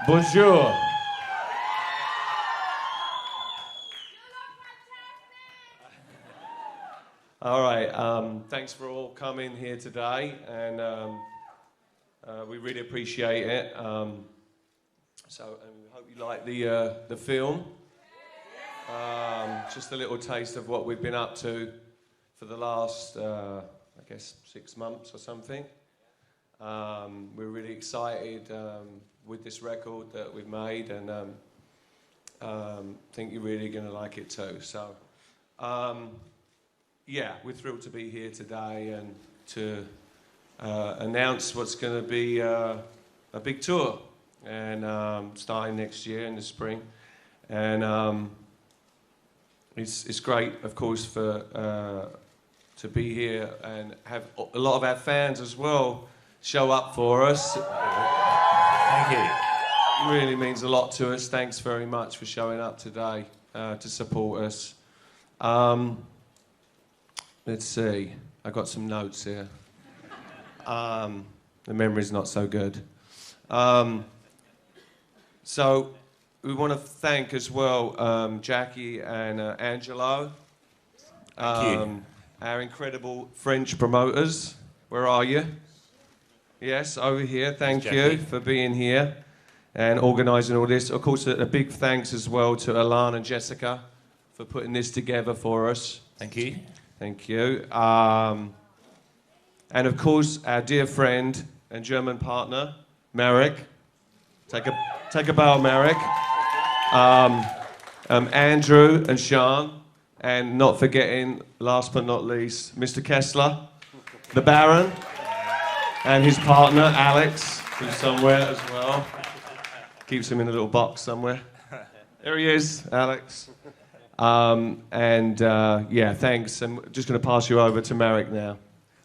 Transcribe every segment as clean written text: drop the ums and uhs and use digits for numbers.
Bonjour. All right, thanks for all coming here today, and we really appreciate it. So we hope you like the film. Just a little taste of what we've been up to for the last, I guess, 6 months or something. We're really excited with this record that we've made, and think you're really going to like it too. So, yeah, we're thrilled to be here today and to announce what's going to be a big tour, and starting next year in the spring. And it's great, of course, for to be here and have a lot of our fans as well show up for us. Thank you. It really means a lot to us. Thanks very much for showing up today to support us. Let's see. I got some notes here. The memory's not so good. So we want to thank as well Jackie and Angelo, our incredible French promoters. Where are you? Yes, over here. Thank you for being here and organising all this. Of course, a big thanks as well to Alana and Jessica for putting this together for us. Thank you. Thank you. And of course, our dear friend and German partner, Marek. Take a bow, Marek. Andrew and Sean, and not forgetting, last but not least, Mr. Kessler, the Baron, and his partner, Alex, who's somewhere as well. Keeps him in a little box somewhere. There he is, Alex. Yeah, thanks. I'm just going to pass you over to Marek now.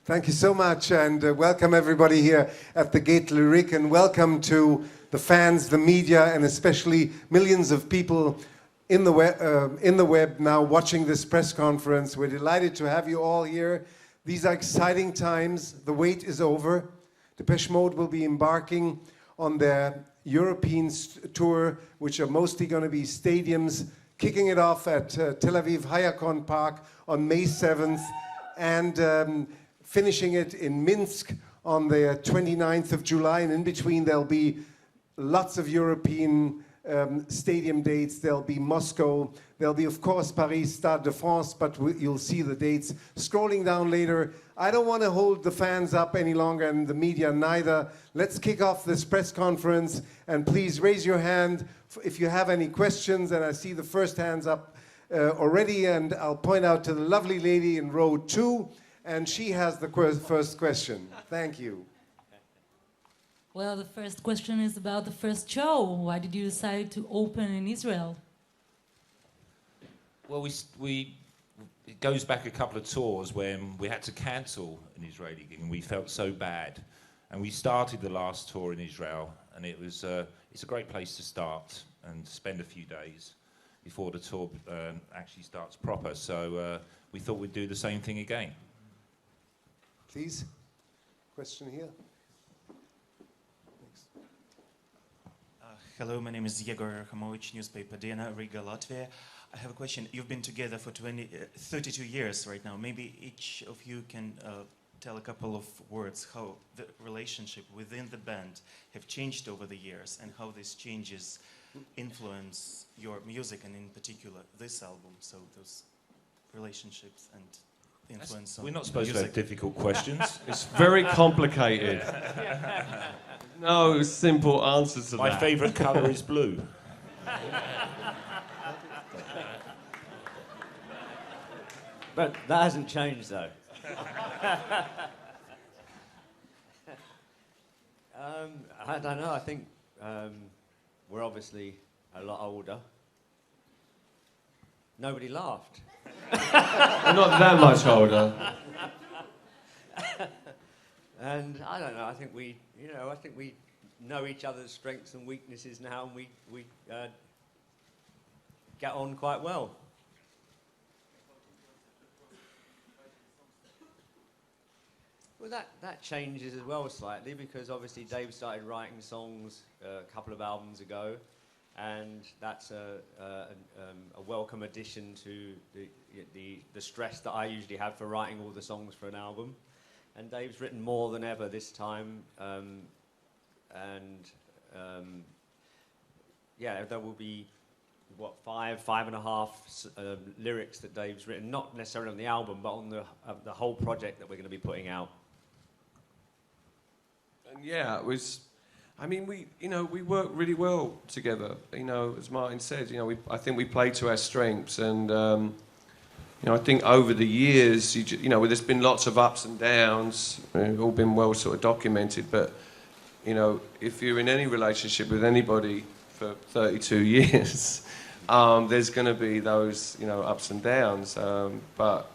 Thank you so much, and welcome everybody here at the Gate Lyrique, and welcome to the fans, the media, and especially millions of people in the web now watching this press conference. We're delighted to have you all here. These are exciting times. The wait is over. Depeche Mode will be embarking on their European tour, which are mostly going to be stadiums, kicking it off at Tel Aviv Hayarkon Park on May 7th, and finishing it in Minsk on the 29th of July. And in between there'll be lots of European stadium dates. There'll be Moscow. There'll be, of course, Paris, Stade de France, but you'll see the dates scrolling down later. I don't want to hold the fans up any longer, and the media neither. Let's kick off this press conference, and please raise your hand if you have any questions. And I see the first hands up already, and I'll point out to the lovely lady in row 2, and she has the first question. Thank you. Well, the first question is about the first show. Why did you decide to open in Israel? Well, it goes back a couple of tours when we had to cancel an Israeli gig, and we felt so bad. And we started the last tour in Israel, and it's a great place to start and spend a few days before the tour actually starts proper. So we thought we'd do the same thing again. Please, question here. Hello, my name is Yegor Rahamovich, newspaper Dena, Riga, Latvia. I have a question. You've been together for 32 years right now. Maybe each of you can tell a couple of words how the relationship within the band have changed over the years, and how these changes influence your music, and in particular this album. So those relationships and influence on We're not supposed music. to have difficult questions. It's very complicated. No simple answers to My that. favourite colour is blue. But that hasn't changed, though. I don't know. I think we're obviously a lot older. Nobody laughed. We're not that much older. And I don't know. I think we know each other's strengths and weaknesses now, and we get on quite well. Well, that changes as well slightly because obviously Dave started writing songs a couple of albums ago, and that's a welcome addition to the stress that I usually have for writing all the songs for an album. And Dave's written more than ever this time, yeah, there will be what, five and a half lyrics that Dave's written, not necessarily on the album, but on the whole project that we're going to be putting out. And yeah, it was. I mean, we work really well together. You know, as Martin said, I think we play to our strengths, and I think over the years, there's been lots of ups and downs, all been well sort of documented. But if you're in any relationship with anybody for 32 years, there's going to be those ups and downs. But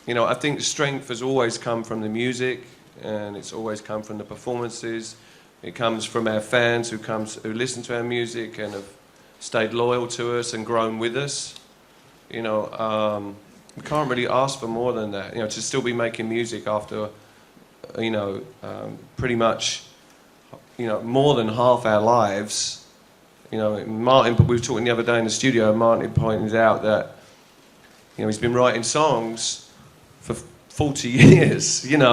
I think the strength has always come from the music, and it's always come from the performances. It comes from our fans who listen to our music and have stayed loyal to us and grown with us. We can't really ask for more than that. To still be making music after, pretty much, more than half our lives. Martin, we were talking the other day in the studio, and Martin pointed out that, he's been writing songs for 40 years, and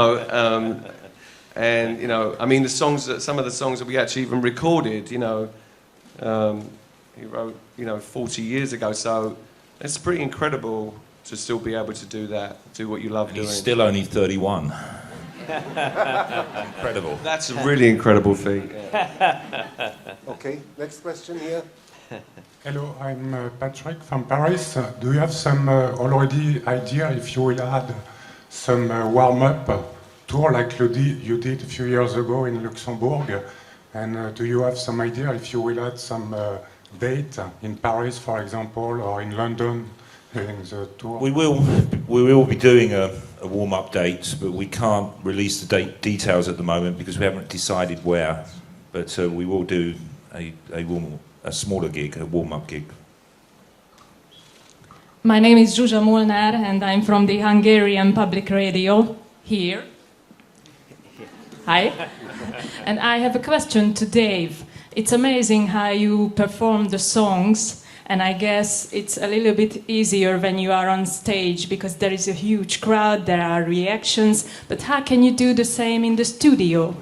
I mean, some of the songs that we actually even recorded, he wrote, 40 years ago. So it's pretty incredible to still be able to do that, do what you love doing. He's still only 31. Incredible. That's a really incredible feat. Okay, next question here. Hello, I'm Patrick from Paris. Do you have some already idea if you will add some warm-up tour like you did a few years ago in Luxembourg? And do you have some idea if you will add some date in Paris, for example, or in London during the tour? We will be doing a warm-up date, but we can't release the details at the moment because we haven't decided where. But we will do a smaller gig, a warm-up gig. My name is Zsuzsa Molnár, and I'm from the Hungarian Public Radio here. Hi. And I have a question to Dave. It's amazing how you perform the songs, and I guess it's a little bit easier when you are on stage because there is a huge crowd, there are reactions, but how can you do the same in the studio?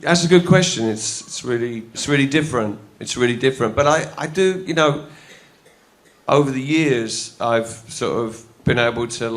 That's a good question. It's really different. It's really different. But I do, over the years, I've sort of been able to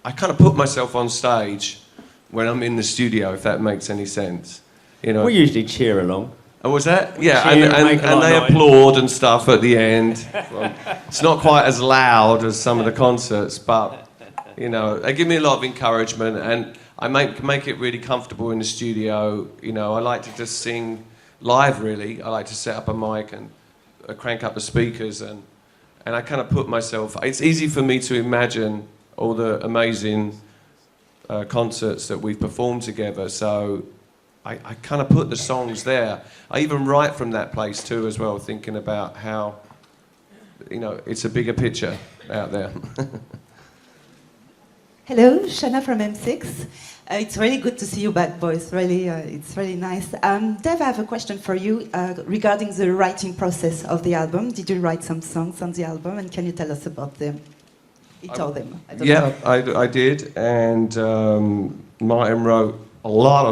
I kind of put myself on stage when I'm in the studio, if that makes any sense. We usually cheer along. Oh, was that? Yeah, Cheer and they applaud and stuff at the end. Well, it's not quite as loud as some of the concerts, but they give me a lot of encouragement, and I make it really comfortable in the studio. I like to just sing live, really. I like to set up a mic and crank up the speakers, and I kind of put myself. It's easy for me to imagine all the amazing concerts that we've performed together, so I kind of put the songs there. I even write from that place too as well, thinking about how, it's a bigger picture out there. Hello, Shana from M6. It's really good to see you back, boys. Really, it's really nice. Dave, I have a question for you regarding the writing process of the album. Did you write some songs on the album, and can you tell us about them? Each of them. I did, and Martin wrote a lot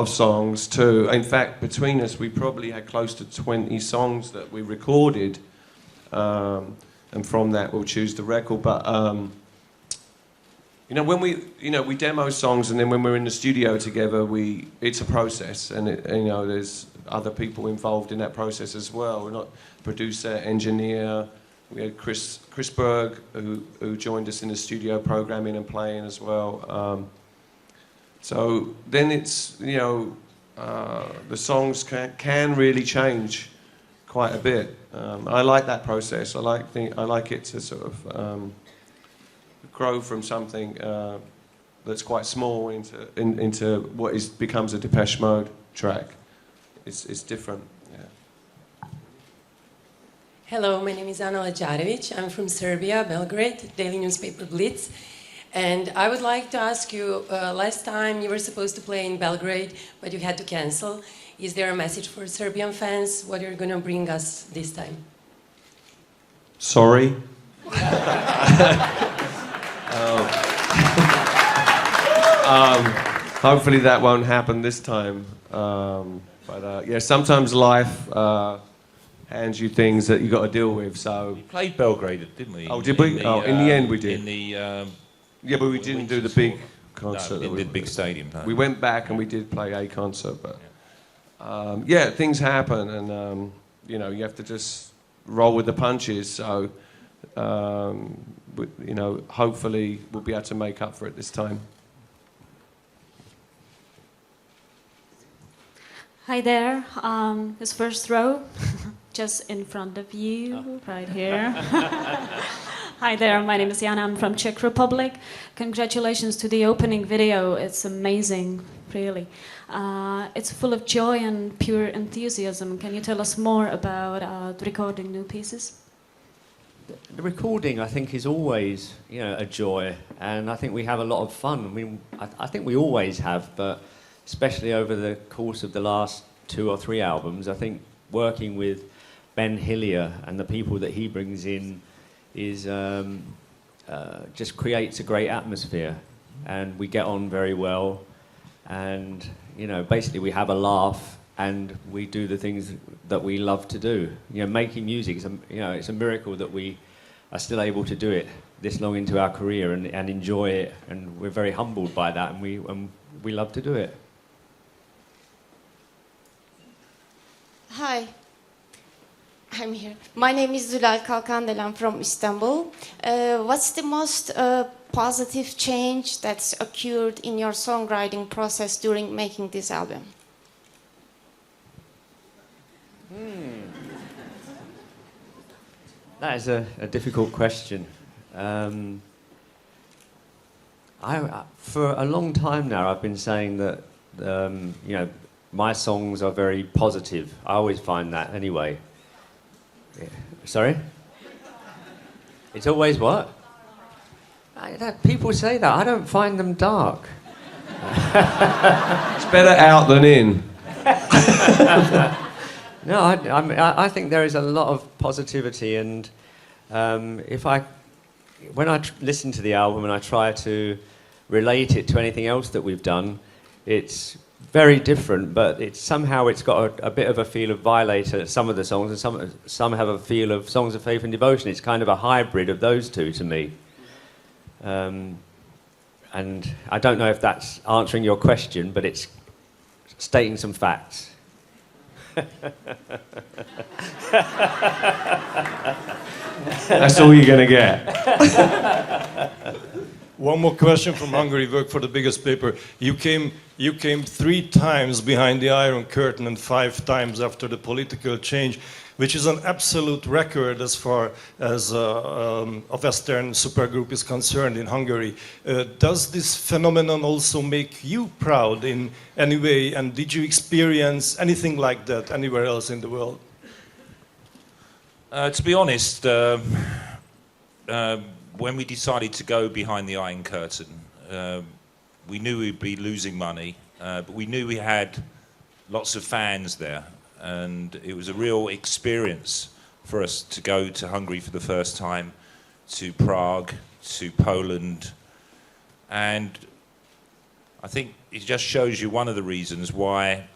of songs too. In fact, between us, we probably had close to 20 songs that we recorded, and from that we'll choose the record. But when we demo songs, and then when we're in the studio together, it's a process, and there's other people involved in that process as well. We're not producer, engineer. We had Chris Berg, who joined us in the studio programming and playing as well. So then it's, the songs can really change quite a bit. I like that process. I like it to sort of grow from something that's quite small into what becomes a Depeche Mode track. It's different. Hello, my name is Ana Lajarevic. I'm from Serbia, Belgrade, daily newspaper Blitz. And I would like to ask you, last time you were supposed to play in Belgrade, but you had to cancel. Is there a message for Serbian fans? What you're going to bring us this time? Sorry. Hopefully that won't happen this time. Yeah, sometimes life hands you things that you got to deal with. So We played Belgrade, didn't we? Oh, did we? In the end we did. In the yeah, but we didn't do the big concert. no, that we did big stadium. No. We went back and we did play a concert, but yeah, things happen, and you know, you have to just roll with the punches. So you know, hopefully we'll be able to make up for it this time. Hi there, this first row, just in front of you, right here. Hi there, my name is Jana, I'm from Czech Republic. Congratulations to the opening video, it's amazing, really. It's full of joy and pure enthusiasm. Can you tell us more about recording new pieces? The recording, I think, is always, you know, a joy, and I think we have a lot of fun. I mean, I think we always have, but especially over the course of the last 2 or 3 albums, I think working with Ben Hillier and the people that he brings in is just creates a great atmosphere, and we get on very well, and you know, basically we have a laugh and we do the things that we love to do. You know, making music is you know, it's a miracle that we are still able to do it this long into our career and enjoy it, and we're very humbled by that, and we love to do it. Hi, I'm here. My name is Zülal Kalkandel. I'm from Istanbul. What's the most positive change that's occurred in your songwriting process during making this album? That is a difficult question. For a long time now, I've been saying that you know, my songs are very positive. I always find that anyway. Yeah. Sorry? It's always what? People say that. I don't find them dark. It's better out than in. No, I think there is a lot of positivity, and when I listen to the album and I try to relate it to anything else that we've done, it's very different, but it's got a bit of a feel of Violator, some of the songs, and some have a feel of Songs of Faith and Devotion. It's kind of a hybrid of those two to me. And I don't know if that's answering your question, but it's stating some facts. That's all you're going to get. One more question from Hungary. Work for the biggest paper. You came 3 times behind the Iron Curtain and 5 times after the political change, which is an absolute record as far as a Western supergroup is concerned in Hungary. Does this phenomenon also make you proud in any way? And did you experience anything like that anywhere else in the world? To be honest, when we decided to go behind the Iron Curtain, we knew we'd be losing money, but we knew we had lots of fans there, and it was a real experience for us to go to Hungary for the first time, to Prague, to Poland, and I think it just shows you one of the reasons why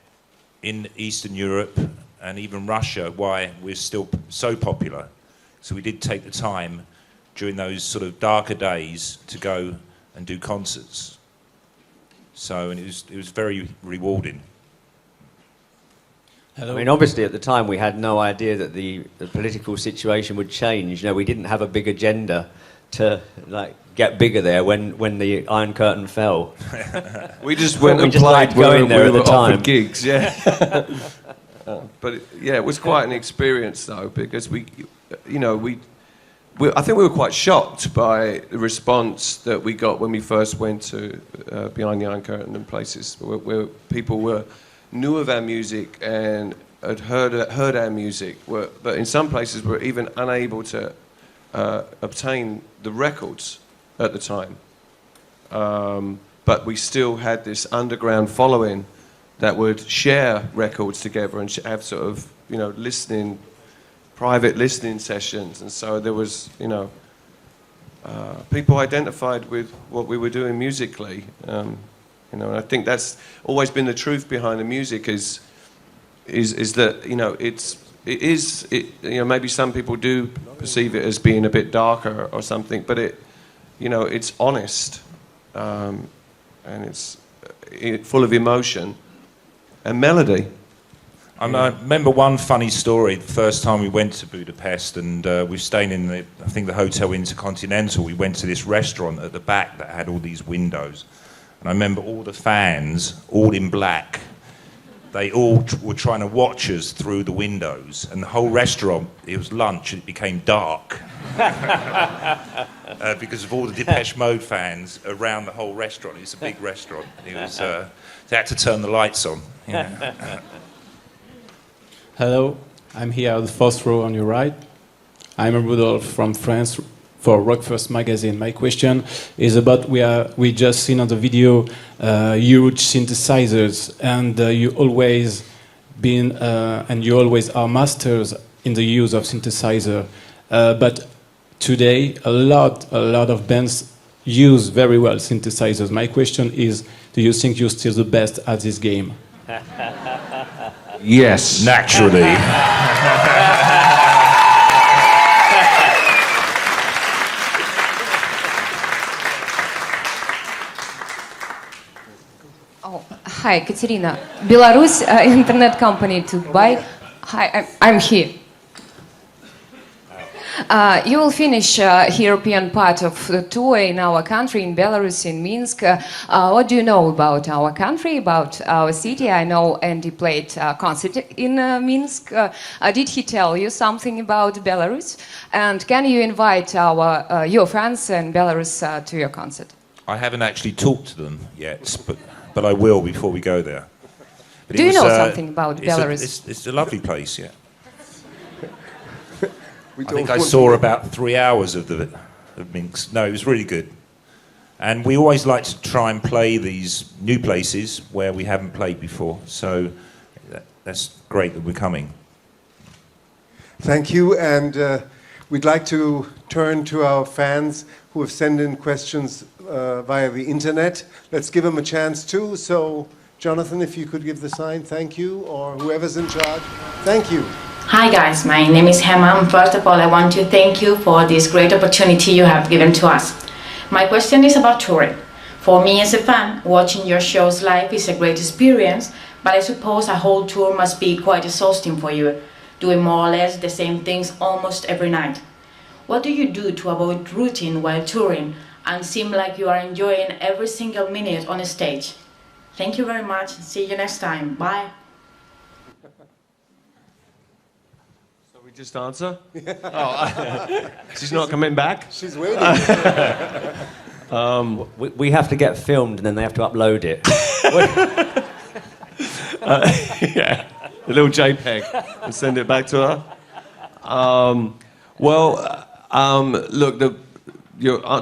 in Eastern Europe and even Russia, why we're still so popular. So we did take the time during those sort of darker days to go and do concerts. So, and it was very rewarding. Hello. I mean, obviously at the time we had no idea that the political situation would change. You know, we didn't have a big agenda to like get bigger there when the Iron Curtain fell. We just went and played going there at the time. Offered gigs, yeah. But yeah, it was quite an experience though, because we I think we were quite shocked by the response that we got when we first went to behind the Iron Curtain and places where people were knew of our music and had heard our music, but in some places were even unable to obtain the records at the time. But we still had this underground following that would share records together and have sort of, private listening sessions. And so there was, people identified with what we were doing musically. And I think that's always been the truth behind the music is that, maybe some people do perceive it as being a bit darker or something, but it's honest, and it's full of emotion and melody. I remember one funny story. The first time we went to Budapest, and we were staying in the Hotel Intercontinental. We went to this restaurant at the back that had all these windows, and I remember all the fans, all in black. They all were trying to watch us through the windows, and the whole restaurant, it was lunch, and it became dark because of all the Depeche Mode fans around the whole restaurant. It's a big restaurant. It was, they had to turn the lights on. Hello, I'm here at the fourth row on your right. I'm Rudolph from France for Rock First magazine. My question is about we just seen on the video huge synthesizers, and you always been and you always are masters in the use of synthesizer. But today, a lot of bands use very well synthesizers. My question is, do you think you're still the best at this game? Yes. Naturally. Oh, hi, Katerina. Belarus internet company to buy. Hi, I'm here. You will finish European part of the tour in our country, in Belarus, in Minsk. What do you know about our country, about our city? I know Andy played a concert in Minsk. Did he tell you something about Belarus? And can you invite your friends in Belarus to your concert? I haven't actually talked to them yet, but I will before we go there. But do you know something about Belarus? It's a lovely place, yeah. I think I saw about 3 hours of Minsk. No, it was really good. And we always like to try and play these new places where we haven't played before. So that's great that we're coming. Thank you. And we'd like to turn to our fans who have sent in questions via the internet. Let's give them a chance too. So, Jonathan, if you could give the sign, thank you, or whoever's in charge. Thank you. Hi guys, my name is Hema. First of all, I want to thank you for this great opportunity you have given to us. My question is about touring. For me as a fan, watching your shows live is a great experience, but I suppose a whole tour must be quite exhausting for you, doing more or less the same things almost every night. What do you do to avoid routine while touring and seem like you are enjoying every single minute on a stage? Thank you very much. See you next time. Bye. Just answer? She's not coming back? She's waiting. We have to get filmed and then they have to upload it. Yeah, a little JPEG and send it back to her. Look,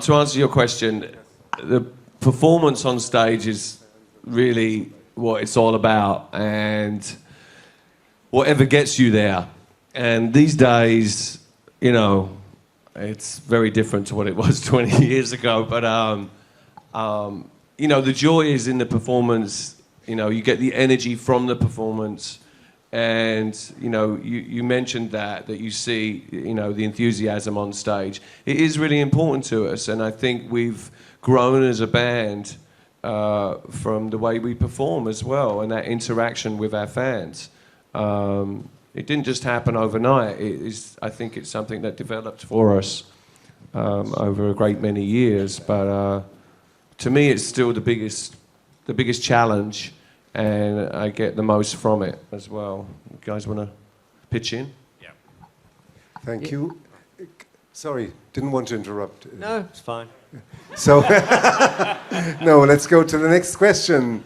to answer your question, the performance on stage is really what it's all about, and whatever gets you there. And these days, it's very different to what it was 20 years ago. But, the joy is in the performance. You get the energy from the performance. And, you mentioned that you see, the enthusiasm on stage. It is really important to us. And I think we've grown as a band from the way we perform as well, and that interaction with our fans. It didn't just happen overnight. I think it's something that developed for us over a great many years. But to me, it's still the biggest challenge, and I get the most from it as well. You guys want to pitch in? Yeah. Thank you. Sorry, didn't want to interrupt. No, it's fine. So, no, let's go to the next question.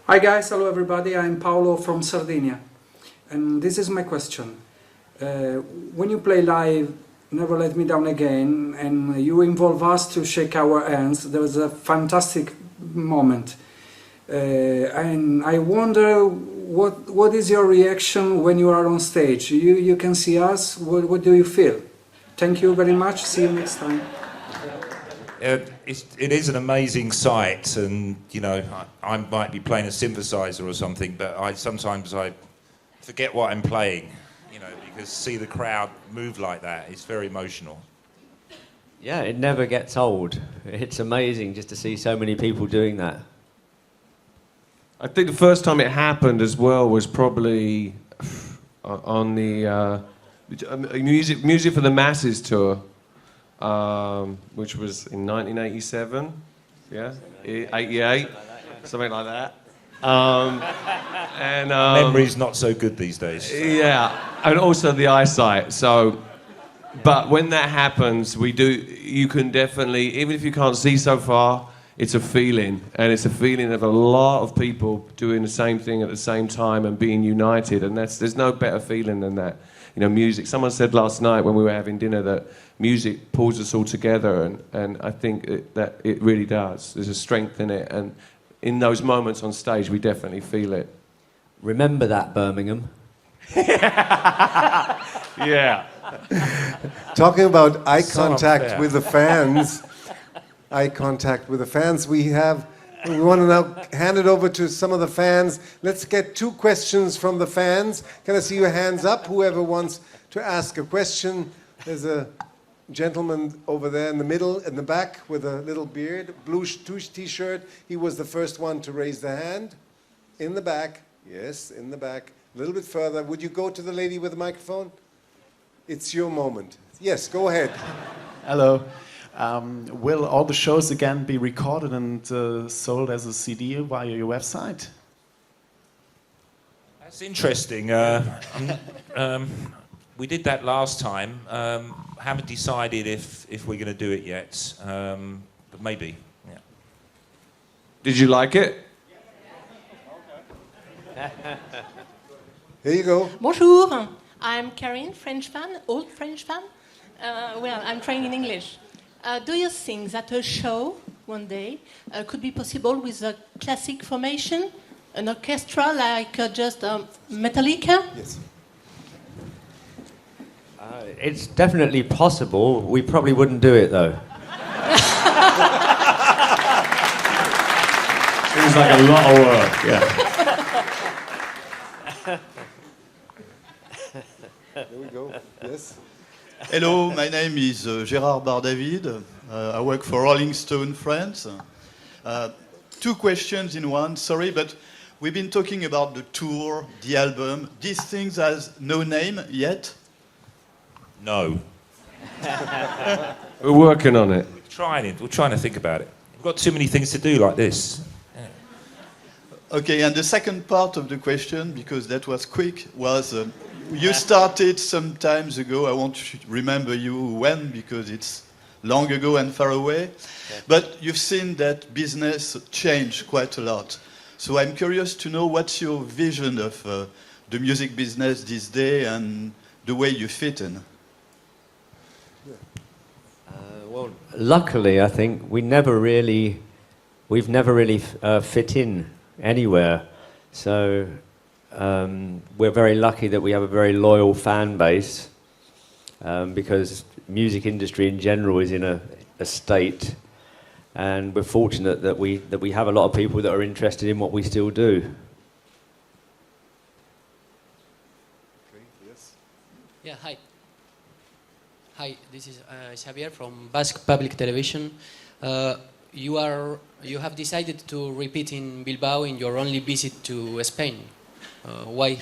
Hi guys, hello everybody. I'm Paolo from Sardinia, and this is my question. When you play live Never Let Me Down Again, and you involve us to shake our hands, there was a fantastic moment. And I wonder what is your reaction when you are on stage? You can see us, what do you feel? Thank you very much, see you next time. It is an amazing sight, and you know, I might be playing a synthesizer or something, but sometimes I forget what I'm playing, you know, because see the crowd move like that, it's very emotional. Yeah, it never gets old. It's amazing just to see so many people doing that. I think the first time it happened as well was probably on the Music for the Masses tour, which was in 1987, yeah, 88, something like that. Memory's not so good these days. Yeah, and also the eyesight. So, but when that happens, you can definitely, even if you can't see so far, it's a feeling, and it's a feeling of a lot of people doing the same thing at the same time and being united, and there's no better feeling than that. You know, music. Someone said last night when we were having dinner that music pulls us all together, and I think that it really does. There's a strength in it, and in those moments on stage, we definitely feel it. Remember that, Birmingham. Yeah. Talking about eye contact with the fans, we want to now hand it over to some of the fans. Let's get 2 questions from the fans. Can I see your hands up? Whoever wants to ask a question. There's a gentleman over there in the middle, in the back, with a little beard, blue t-shirt. He was the first one to raise the hand. In the back. Yes, in the back. A little bit further. Would you go to the lady with the microphone? It's your moment. Yes, go ahead. Hello. Will all the shows again be recorded and sold as a CD via your website? That's interesting. We did that last time. Haven't decided if we're going to do it yet, but maybe. Yeah. Did you like it? Here you go. Bonjour, I'm Karine, French fan, old French fan. Well, I'm trained in English. Do you think that a show one day could be possible with a classic formation, an orchestra like just Metallica? Yes. It's definitely possible. We probably wouldn't do it though. Seems like a lot of work, yeah. There we go. Yes. Hello, my name is Gérard Bardavid. I work for Rolling Stone France. 2 questions in one, sorry, but we've been talking about the tour, the album. These things has no name yet? No. We're working on it. We're trying to think about it. We've got too many things to do like this. Okay, and the second part of the question, because that was quick, was you started some times ago. I won't remember you when, because it's long ago and far away. But you've seen that business change quite a lot. So I'm curious to know what's your vision of the music business this day and the way you fit in. Well, luckily, I think we've never really fit in anywhere. So we're very lucky that we have a very loyal fan base, because music industry in general is in a state, and we're fortunate that we have a lot of people that are interested in what we still do. Okay, yes. Yeah, hi. Hi, this is Xavier from Basque Public Television. You have decided to repeat in Bilbao in your only visit to Spain. Why?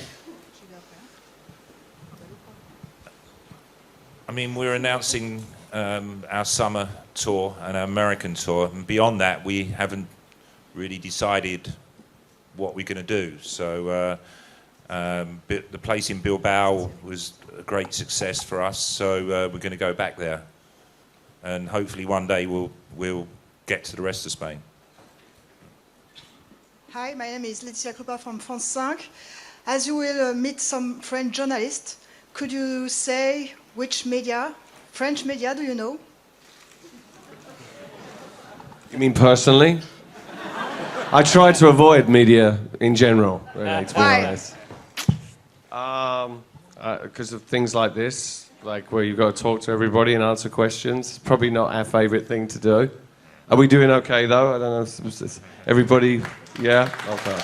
I mean, we're announcing our summer tour and our American tour, and beyond that, we haven't really decided what we're going to do. So the place in Bilbao was a great success for us, so we're going to go back there, and hopefully one day we'll get to the rest of Spain. Hi, my name is Laetitia Krupa from France 5. As you will meet some French journalists, could you say which media, French media, do you know? You mean personally? I try to avoid media in general, really, to be honest. Because of things like this, like where you've got to talk to everybody and answer questions. Probably not our favourite thing to do. Are we doing okay, though? I don't know. Everybody, yeah? Okay.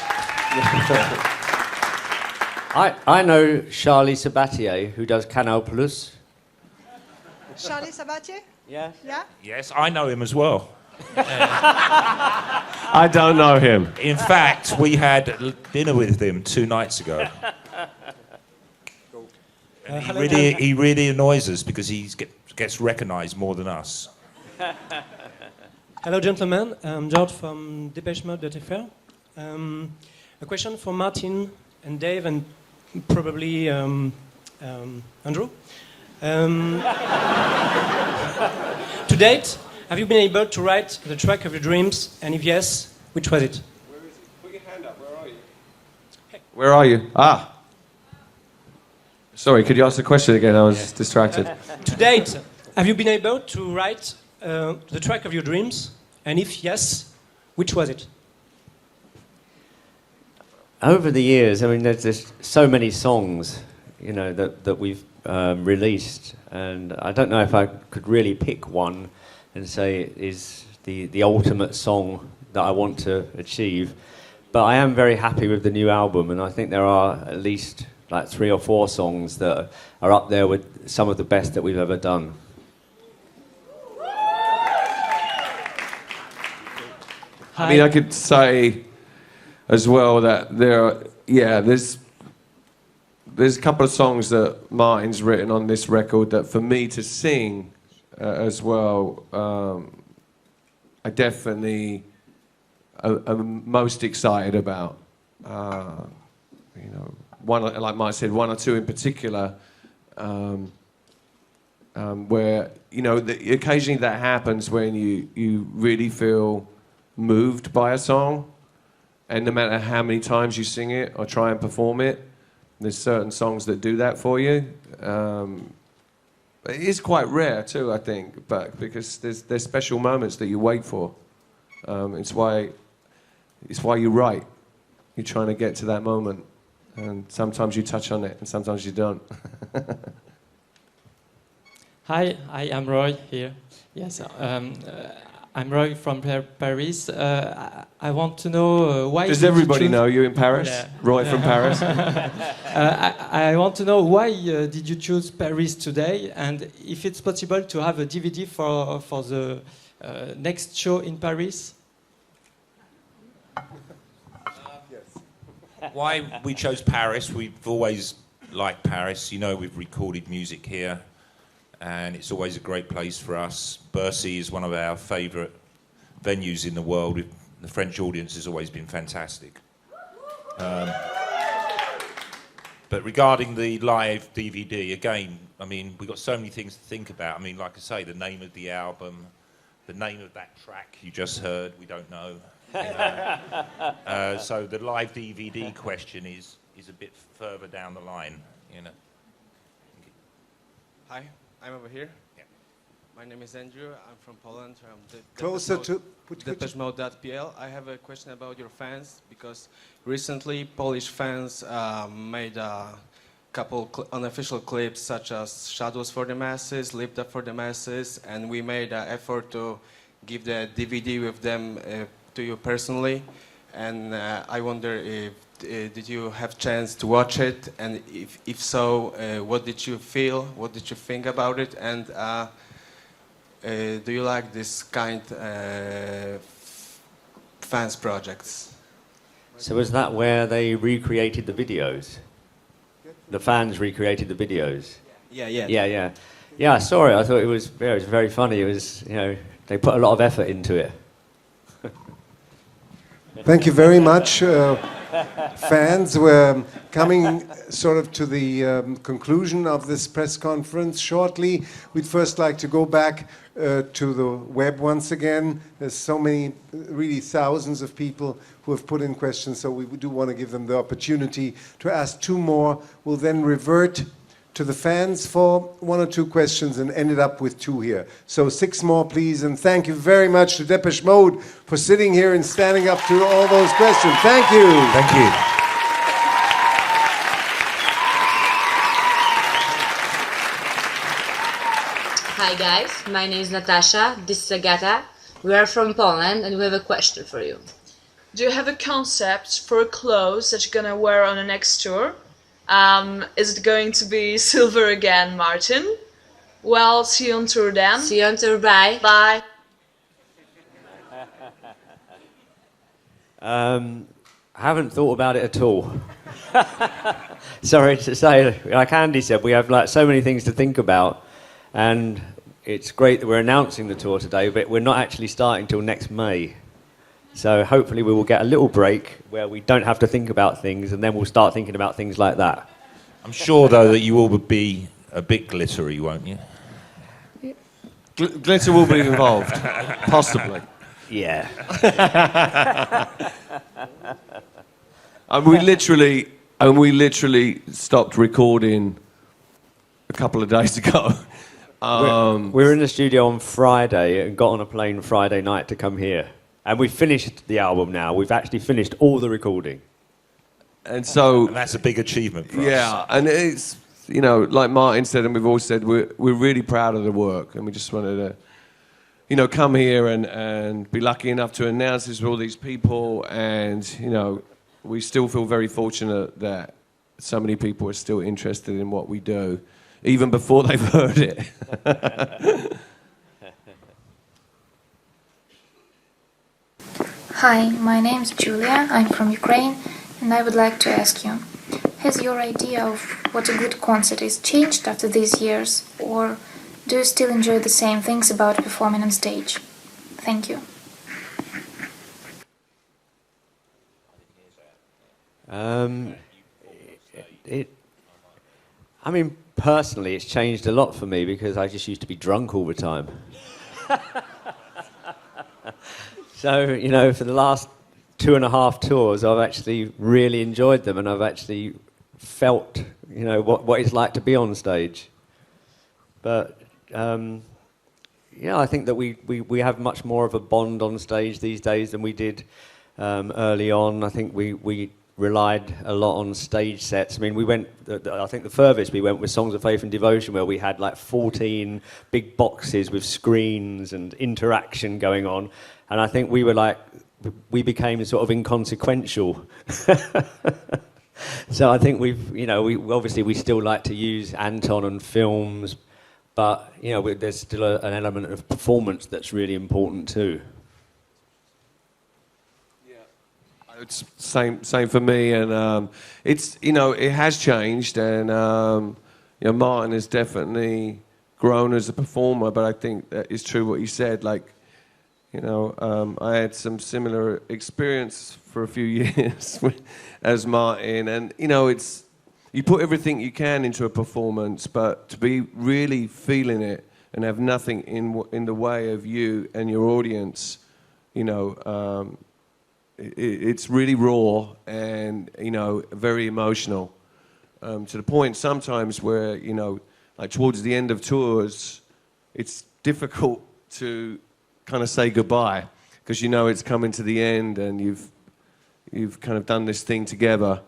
I know Charlie Sabatier, who does Canal Plus. Charlie Sabatier? Yeah. Yeah? Yes, I know him as well. I don't know him. In fact, we had dinner with him 2 nights ago. And he really annoys us because he gets recognised more than us. Hello, gentlemen. I'm Georgi from Depeche Mode.fr. A question for Martin and Dave and probably Andrew. To date, have you been able to write the track of your dreams? And if yes, which was it? Where is it? Put your hand up. Where are you? Where are you? Ah. Sorry, could you ask the question again? I was distracted. To date, have you been able to write the track of your dreams? And if yes, which was it? Over the years, I mean, there's so many songs, you know, that we've released, and I don't know if I could really pick one and say it is the ultimate song that I want to achieve. But I am very happy with the new album, and I think there are at least like 3 or 4 songs that are up there with some of the best that we've ever done. I mean, I could say as well that there's a couple of songs that Martin's written on this record that for me to sing as well, I definitely am most excited about. You know, one, like Mike said, 1 or 2 in particular, where, you know, occasionally that happens when you really feel moved by a song, and no matter how many times you sing it or try and perform it, there's certain songs that do that for you. It is quite rare too, I think, but because there's special moments that you wait for. It's why you write. You're trying to get to that moment, and sometimes you touch on it, and sometimes you don't. Hi, I am Roy here. Yes, I'm Roy from Paris. I want to know why... Does everybody know you in Paris? Yeah. Roy from Paris? I want to know why did you choose Paris today, and if it's possible to have a DVD for the next show in Paris? Why we chose Paris, we've always liked Paris. You know, we've recorded music here, and it's always a great place for us. Bercy is one of our favourite venues in the world. The French audience has always been fantastic. But regarding the live DVD, again, I mean, we've got so many things to think about. I mean, like I say, the name of the album, the name of that track you just heard, we don't know. So the live DVD question is a bit further down the line, you know. Hi, I'm over here. Yeah. My name is Andrew. I'm from Poland. Closer to Depeche Mode.pl. I have a question about your fans, because recently Polish fans made a couple unofficial clips such as Shadows for the Masses, Lift Up for the Masses, and we made an effort to give the DVD with them to you personally. And I wonder if did you have chance to watch it, and if so, what did you feel? What did you think about it? And do you like this kind fans projects? So was that where they recreated the videos? The fans recreated the videos? Yeah, I saw it. I thought it was very funny. It was, you know, they put a lot of effort into it. Thank you very much. Fans, we're coming sort of to the conclusion of this press conference shortly. We'd first like to go back to the web once again. There's so many, really thousands of people who have put in questions, so we do want to give them the opportunity to ask 2 more. We'll then revert to the fans for 1 or 2 questions and ended up with 2 here. So 6 more, please, and thank you very much to Depeche Mode for sitting here and standing up to all those questions. Thank you. Thank you. Hi guys, my name is Natasha, this is Agata. We are from Poland and we have a question for you. Do you have a concept for clothes that you're gonna wear on the next tour? Is it going to be silver again, Martin? Well, see you on tour then. See you on tour, bye. Bye. I haven't thought about it at all. Sorry to say, like Andy said, we have like so many things to think about, and it's great that we're announcing the tour today, but we're not actually starting till next May. So hopefully we will get a little break where we don't have to think about things, and then we'll start thinking about things like that. I'm sure, though, that you will be a bit glittery, won't you? Glitter will be involved, possibly. Yeah. And we literally stopped recording a couple of days ago. We were in the studio on Friday and got on a plane Friday night to come here. And we finished the album now. We've actually finished all the recording. And so... And that's a big achievement for us. Yeah, and it's, you know, like Martin said and we've all said, we're really proud of the work. And we just wanted to, you know, come here and be lucky enough to announce this with all these people. And, you know, we still feel very fortunate that so many people are still interested in what we do, even before they've heard it. Hi, my name is Julia, I'm from Ukraine, and I would like to ask you, has your idea of what a good concert is changed after these years, or do you still enjoy the same things about performing on stage? Thank you. I mean, personally, it's changed a lot for me because I just used to be drunk all the time. So, you know, for the last 2.5 tours, I've actually really enjoyed them, and I've actually felt, you know, what it's like to be on stage. But, yeah, I think that we have much more of a bond on stage these days than we did early on. I think we relied a lot on stage sets. I mean, we went, I think the furthest we went was Songs of Faith and Devotion, where we had like 14 big boxes with screens and interaction going on. And I think we were like, we became sort of inconsequential. So I think we obviously we still like to use Anton and films, but, you know, there's still an element of performance that's really important too. It's same for me, and it's, you know, it has changed, and you know, Martin has definitely grown as a performer. But I think that is true what you said. Like, you know, I had some similar experience for a few years as Martin, and you know, it's you put everything you can into a performance, but to be really feeling it and have nothing in the way of you and your audience, you know. It's really raw and, you know, very emotional, to the point sometimes where, you know, like towards the end of tours, it's difficult to kind of say goodbye because you know it's coming to the end and you've kind of done this thing together.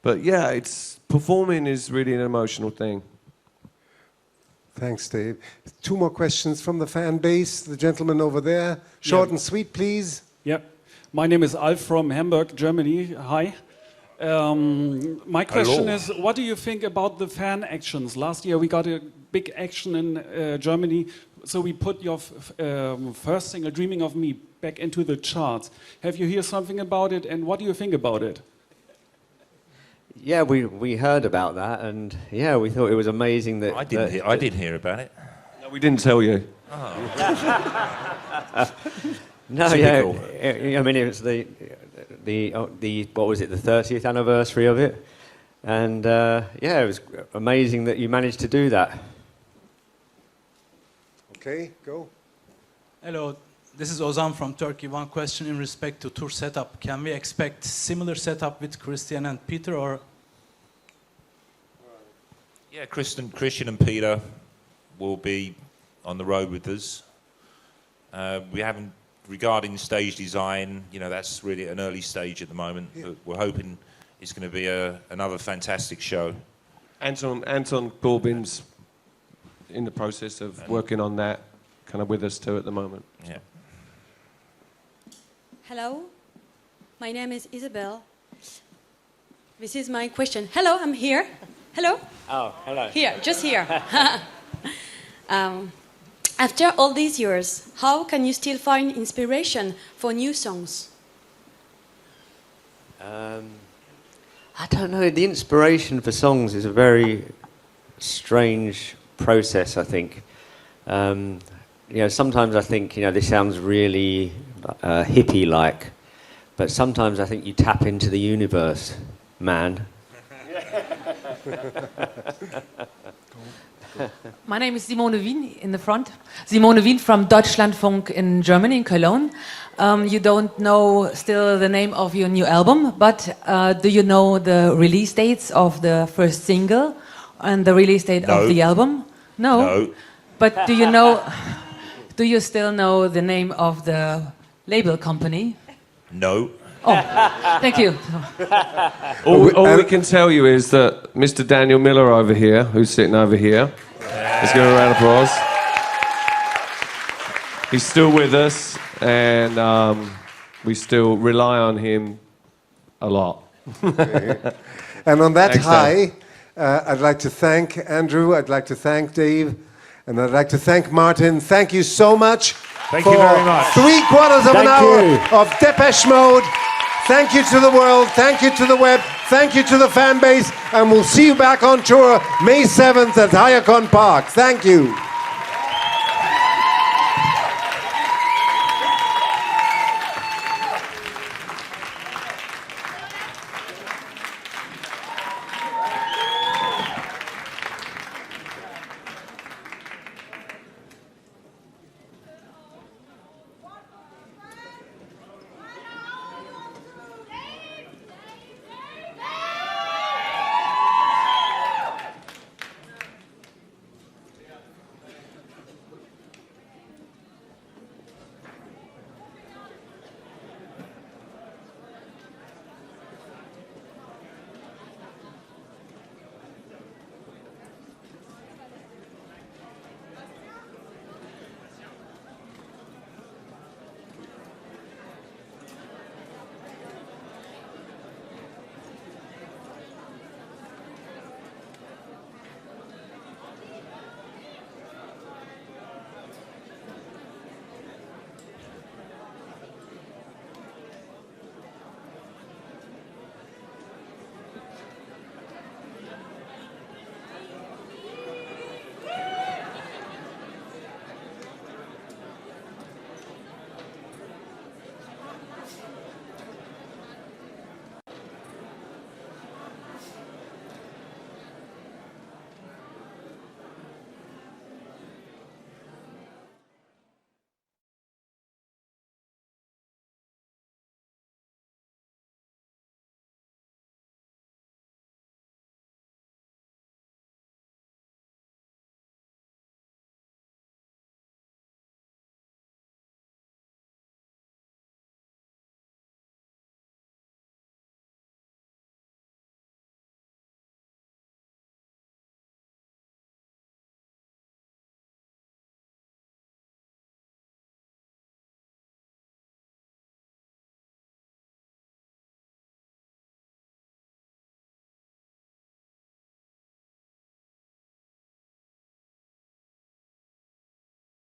But yeah, performing is really an emotional thing. Thanks, Dave. 2 more questions from the fan base. The gentleman over there. Short and sweet, please. Yep. My name is Alf from Hamburg, Germany. Hi. My question is, what do you think about the fan actions? Last year we got a big action in Germany, so we put your first single, Dreaming of Me, back into the charts. Have you heard something about it, and what do you think about it? Yeah, we heard about that, and yeah, we thought it was amazing that... I didn't hear about it. No, we didn't tell you. Oh. No, yeah, I mean, it was the what was it, the 30th anniversary of it, and yeah, it was amazing that you managed to do that. Okay, go. Hello, this is Ozan from Turkey. One question in respect to tour setup. Can we expect similar setup with Christian and Peter, or? Yeah, Christian and Peter will be on the road with us. We haven't, regarding stage design, you know, that's really an early stage at the moment. But we're hoping it's going to be another fantastic show. Anton Corbin's in the process of working on that, kind of with us too at the moment. Yeah. Hello, my name is Isabel. This is my question. Hello, I'm here. Hello? Oh, hello. Here, just here. After all these years, how can you still find inspiration for new songs? I don't know. The inspiration for songs is a very strange process, I think. You know, sometimes I think, you know, this sounds really hippie-like, but sometimes I think you tap into the universe, man. My name is Simone Wien in the front. Simone Wien from Deutschlandfunk in Germany, in Cologne. You don't know still the name of your new album, but do you know the release dates of the first single and the release date of the album? No. No. But do you know? Do you still know the name of the label company? No. Oh, thank you. All we can tell you is that Mr. Daniel Miller over here, who's sitting over here, let's give him a round of applause. He's still with us, and we still rely on him a lot. And on that Thanks, high, I'd like to thank Andrew, I'd like to thank Dave, and I'd like to thank Martin. Thank you so much Thank for you very much. 3/4 of an Thank hour you. of Depeche Mode. Thank you to the world, thank you to the web, thank you to the fan base, and we'll see you back on tour May 7th at Hayarkon Park. Thank you.